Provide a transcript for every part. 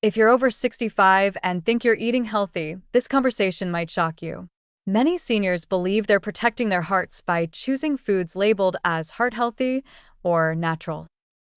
If you're over 65 and think you're eating healthy, this conversation might shock you. Many seniors believe they're protecting their hearts by choosing foods labeled as heart healthy or natural.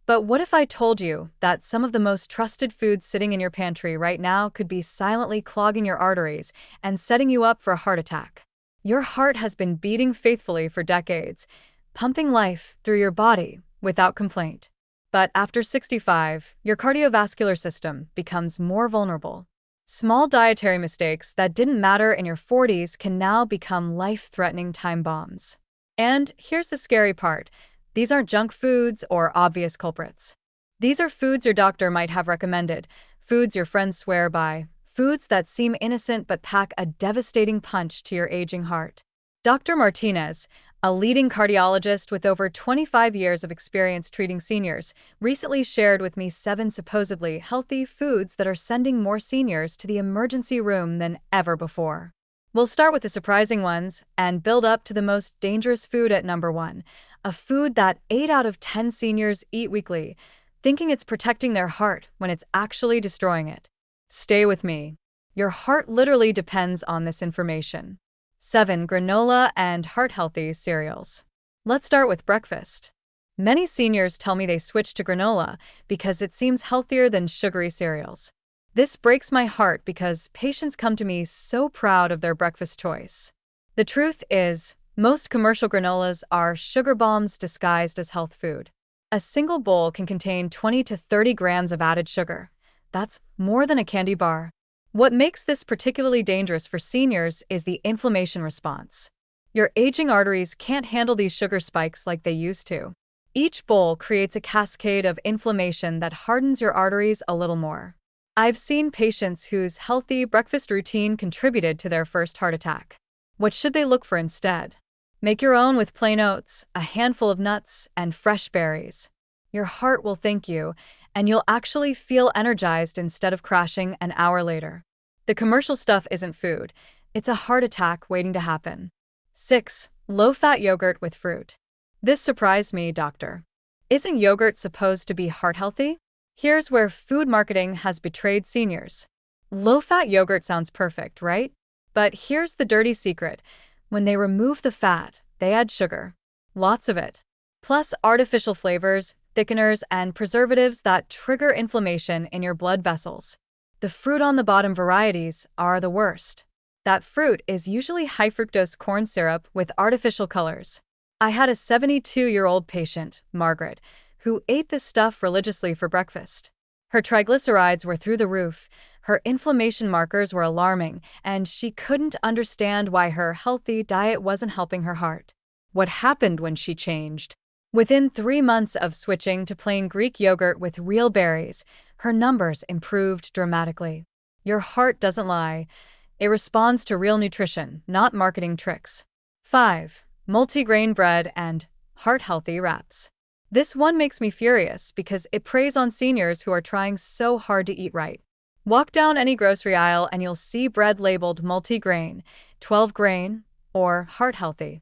But what if I told you that some of the most trusted foods sitting in your pantry right now could be silently clogging your arteries and setting you up for a heart attack? Your heart has been beating faithfully for decades, pumping life through your body without complaint. But after 65, your cardiovascular system becomes more vulnerable. Small dietary mistakes that didn't matter in your 40s can now become life-threatening time bombs. And here's the scary part. These aren't junk foods or obvious culprits. These are foods your doctor might have recommended, foods your friends swear by, foods that seem innocent but pack a devastating punch to your aging heart. Dr. Martinez, a leading cardiologist with over 25 years of experience treating seniors, recently shared with me 7 supposedly healthy foods that are sending more seniors to the emergency room than ever before. We'll start with the surprising ones and build up to the most dangerous food at number 1, a food that 8 out of 10 seniors eat weekly, thinking it's protecting their heart when it's actually destroying it. Stay with me. Your heart literally depends on this information. 7. Granola and heart-healthy cereals. Let's start with breakfast. Many seniors tell me they switch to granola because it seems healthier than sugary cereals. This breaks my heart because patients come to me so proud of their breakfast choice. The truth is, most commercial granolas are sugar bombs disguised as health food. A single bowl can contain 20 to 30 grams of added sugar. That's more than a candy bar. What makes this particularly dangerous for seniors is the inflammation response. Your aging arteries can't handle these sugar spikes like they used to. Each bowl creates a cascade of inflammation that hardens your arteries a little more. I've seen patients whose healthy breakfast routine contributed to their first heart attack. What should they look for instead? Make your own with plain oats, a handful of nuts, and fresh berries. Your heart will thank you, and you'll actually feel energized instead of crashing an hour later. The commercial stuff isn't food. It's a heart attack waiting to happen. 6. Low-fat yogurt with fruit. This surprised me, doctor. Isn't yogurt supposed to be heart-healthy? Here's where food marketing has betrayed seniors. Low-fat yogurt sounds perfect, right? But here's the dirty secret. When they remove the fat, they add sugar. Lots of it. Plus artificial flavors, thickeners, and preservatives that trigger inflammation in your blood vessels. The fruit on the bottom varieties are the worst. That fruit is usually high fructose corn syrup with artificial colors. I had a 72-year-old patient, Margaret, who ate this stuff religiously for breakfast. Her triglycerides were through the roof, her inflammation markers were alarming, and she couldn't understand why her healthy diet wasn't helping her heart. What happened when she changed? Within 3 months of switching to plain Greek yogurt with real berries, her numbers improved dramatically. Your heart doesn't lie. It responds to real nutrition, not marketing tricks. 5. Multigrain bread and heart-healthy wraps. This one makes me furious because it preys on seniors who are trying so hard to eat right. Walk down any grocery aisle and you'll see bread labeled multigrain, 12-grain, or heart-healthy.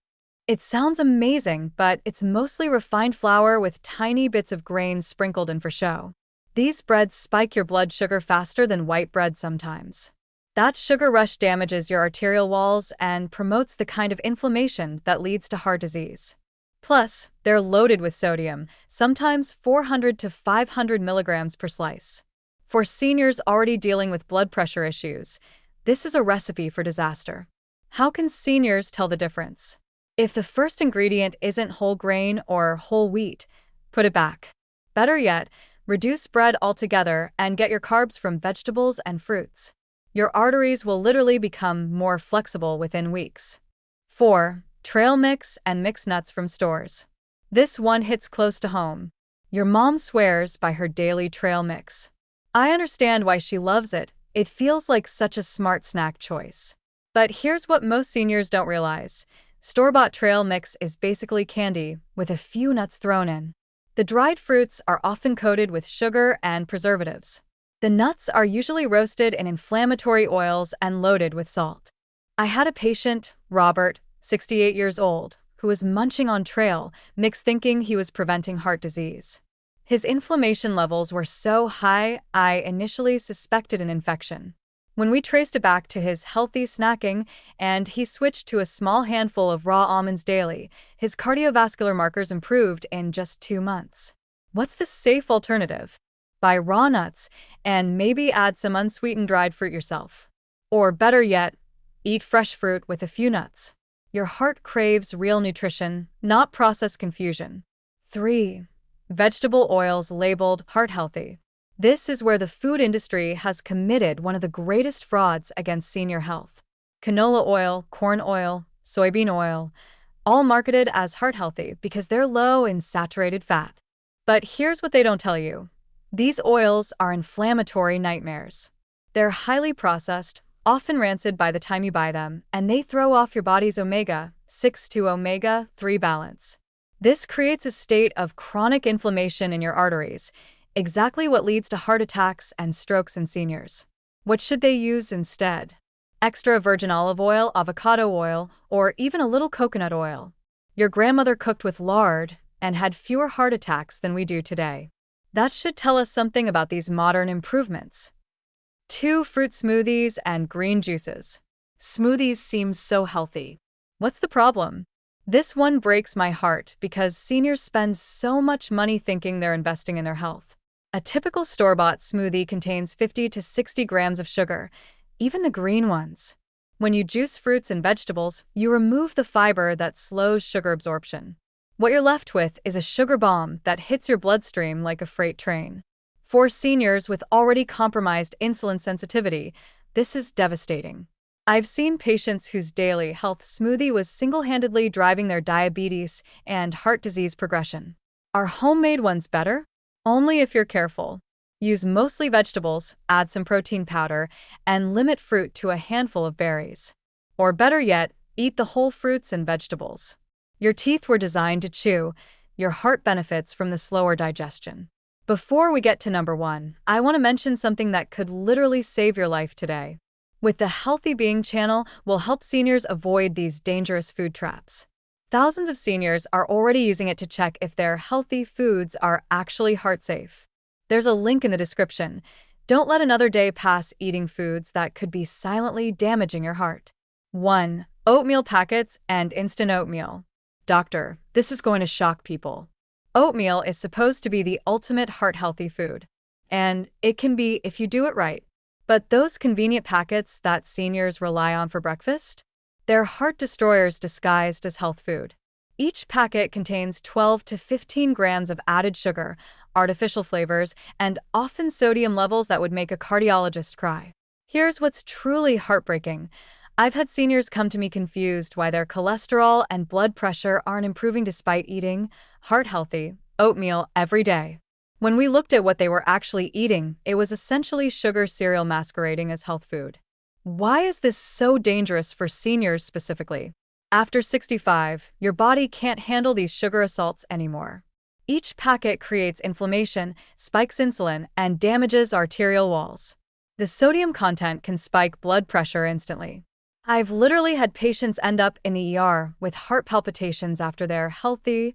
It sounds amazing, but it's mostly refined flour with tiny bits of grains sprinkled in for show. These breads spike your blood sugar faster than white bread sometimes. That sugar rush damages your arterial walls and promotes the kind of inflammation that leads to heart disease. Plus, they're loaded with sodium, sometimes 400 to 500 milligrams per slice. For seniors already dealing with blood pressure issues, this is a recipe for disaster. How can seniors tell the difference? If the first ingredient isn't whole grain or whole wheat, put it back. Better yet, reduce bread altogether and get your carbs from vegetables and fruits. Your arteries will literally become more flexible within weeks. 4. Trail mix and mixed nuts from stores. This one hits close to home. Your mom swears by her daily trail mix. I understand why she loves it. It feels like such a smart snack choice. But here's what most seniors don't realize. Store-bought trail mix is basically candy with a few nuts thrown in. The dried fruits are often coated with sugar and preservatives. The nuts are usually roasted in inflammatory oils and loaded with salt. I had a patient, Robert, 68 years old, who was munching on trail mix thinking he was preventing heart disease. His inflammation levels were so high, I initially suspected an infection. When we traced it back to his healthy snacking and he switched to a small handful of raw almonds daily, his cardiovascular markers improved in just 2 months. What's the safe alternative? Buy raw nuts and maybe add some unsweetened dried fruit yourself. Or better yet, eat fresh fruit with a few nuts. Your heart craves real nutrition, not processed confusion. 3. Vegetable oils labeled heart healthy. This is where the food industry has committed one of the greatest frauds against senior health. Canola oil, corn oil, soybean oil, all marketed as heart healthy because they're low in saturated fat. But here's what they don't tell you. These oils are inflammatory nightmares. They're highly processed, often rancid by the time you buy them, and they throw off your body's omega-6 to omega-3 balance. This creates a state of chronic inflammation in your arteries, exactly what leads to heart attacks and strokes in seniors. What should they use instead? Extra virgin olive oil, avocado oil, or even a little coconut oil. Your grandmother cooked with lard and had fewer heart attacks than we do today. That should tell us something about these modern improvements. 2. Fruit smoothies and green juices. Smoothies seem so healthy. What's the problem? This one breaks my heart because seniors spend so much money thinking they're investing in their health. A typical store-bought smoothie contains 50 to 60 grams of sugar, even the green ones. When you juice fruits and vegetables, you remove the fiber that slows sugar absorption. What you're left with is a sugar bomb that hits your bloodstream like a freight train. For seniors with already compromised insulin sensitivity, this is devastating. I've seen patients whose daily health smoothie was single-handedly driving their diabetes and heart disease progression. Are homemade ones better? Only if you're careful. Use mostly vegetables, add some protein powder, and limit fruit to a handful of berries. Or better yet, eat the whole fruits and vegetables. Your teeth were designed to chew. Your heart benefits from the slower digestion. Before we get to number 1, I want to mention something that could literally save your life today. With the Healthy Being channel, we'll help seniors avoid these dangerous food traps. Thousands of seniors are already using it to check if their healthy foods are actually heart-safe. There's a link in the description. Don't let another day pass eating foods that could be silently damaging your heart. 1. Oatmeal packets and instant oatmeal. Doctor, this is going to shock people. Oatmeal is supposed to be the ultimate heart-healthy food. And it can be if you do it right. But those convenient packets that seniors rely on for breakfast? They're heart destroyers disguised as health food. Each packet contains 12 to 15 grams of added sugar, artificial flavors, and often sodium levels that would make a cardiologist cry. Here's what's truly heartbreaking. I've had seniors come to me confused why their cholesterol and blood pressure aren't improving despite eating heart-healthy oatmeal every day. When we looked at what they were actually eating, it was essentially sugar cereal masquerading as health food. Why is this so dangerous for seniors specifically? After 65, your body can't handle these sugar assaults anymore. Each packet creates inflammation, spikes insulin, and damages arterial walls. The sodium content can spike blood pressure instantly. I've literally had patients end up in the ER with heart palpitations after their healthy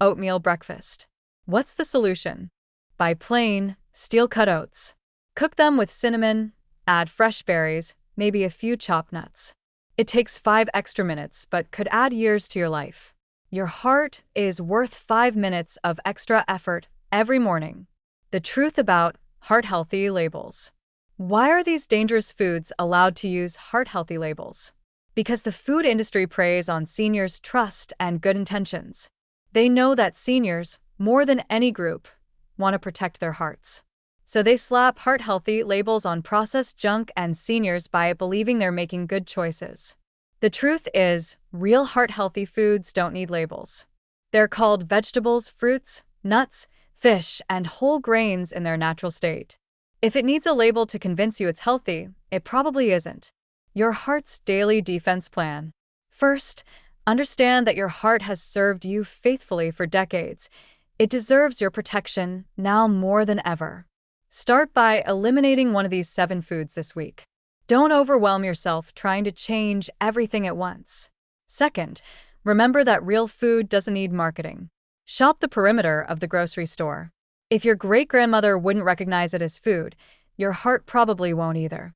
oatmeal breakfast. What's the solution? Buy plain, steel-cut oats. Cook them with cinnamon, add fresh berries, maybe a few chopped nuts. It takes 5 extra minutes, but could add years to your life. Your heart is worth 5 minutes of extra effort every morning. The truth about heart-healthy labels. Why are these dangerous foods allowed to use heart-healthy labels? Because the food industry preys on seniors' trust and good intentions. They know that seniors, more than any group, want to protect their hearts. So they slap heart-healthy labels on processed junk and seniors buy it believing they're making good choices. The truth is, real heart-healthy foods don't need labels. They're called vegetables, fruits, nuts, fish, and whole grains in their natural state. If it needs a label to convince you it's healthy, it probably isn't. Your heart's daily defense plan. First, understand that your heart has served you faithfully for decades. It deserves your protection now more than ever. Start by eliminating one of these 7 foods this week. Don't overwhelm yourself trying to change everything at once. Second, remember that real food doesn't need marketing. Shop the perimeter of the grocery store. If your great-grandmother wouldn't recognize it as food, your heart probably won't either.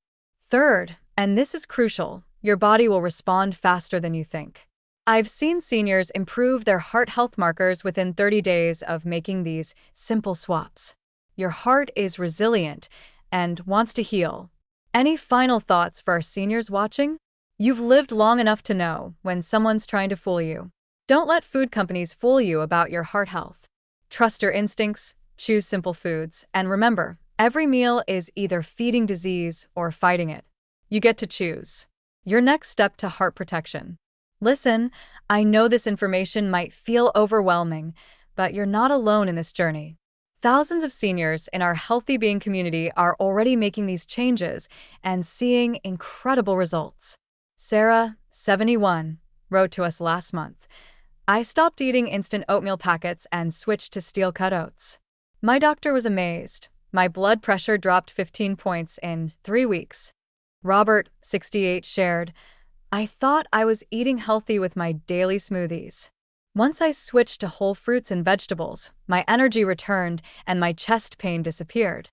Third, and this is crucial, your body will respond faster than you think. I've seen seniors improve their heart health markers within 30 days of making these simple swaps. Your heart is resilient and wants to heal. Any final thoughts for our seniors watching? You've lived long enough to know when someone's trying to fool you. Don't let food companies fool you about your heart health. Trust your instincts, choose simple foods, and remember, every meal is either feeding disease or fighting it. You get to choose. Your next step to heart protection. Listen, I know this information might feel overwhelming, but you're not alone in this journey. Thousands of seniors in our Healthy Being community are already making these changes and seeing incredible results. Sarah, 71, wrote to us last month. I stopped eating instant oatmeal packets and switched to steel-cut oats. My doctor was amazed. My blood pressure dropped 15 points in 3 weeks. Robert, 68, shared, I thought I was eating healthy with my daily smoothies. Once I switched to whole fruits and vegetables, my energy returned and my chest pain disappeared.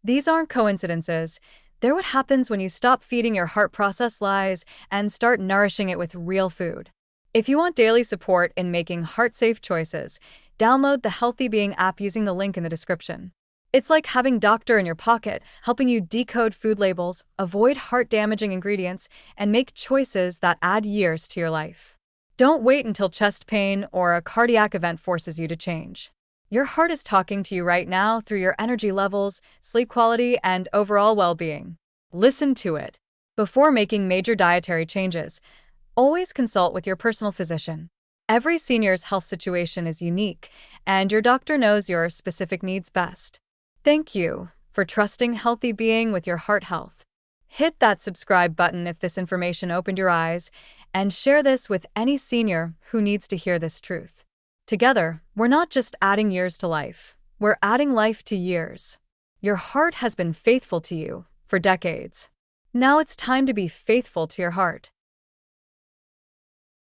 These aren't coincidences. They're what happens when you stop feeding your heart processed lies and start nourishing it with real food. If you want daily support in making heart-safe choices, download the Healthy Being app using the link in the description. It's like having a doctor in your pocket, helping you decode food labels, avoid heart-damaging ingredients, and make choices that add years to your life. Don't wait until chest pain or a cardiac event forces you to change. Your heart is talking to you right now through your energy levels, sleep quality, and overall well-being. Listen to it. Before making major dietary changes, always consult with your personal physician. Every senior's health situation is unique, and your doctor knows your specific needs best. Thank you for trusting Healthy Being with your heart health. Hit that subscribe button if this information opened your eyes, and share this with any senior who needs to hear this truth. Together, we're not just adding years to life, we're adding life to years. Your heart has been faithful to you for decades. Now it's time to be faithful to your heart.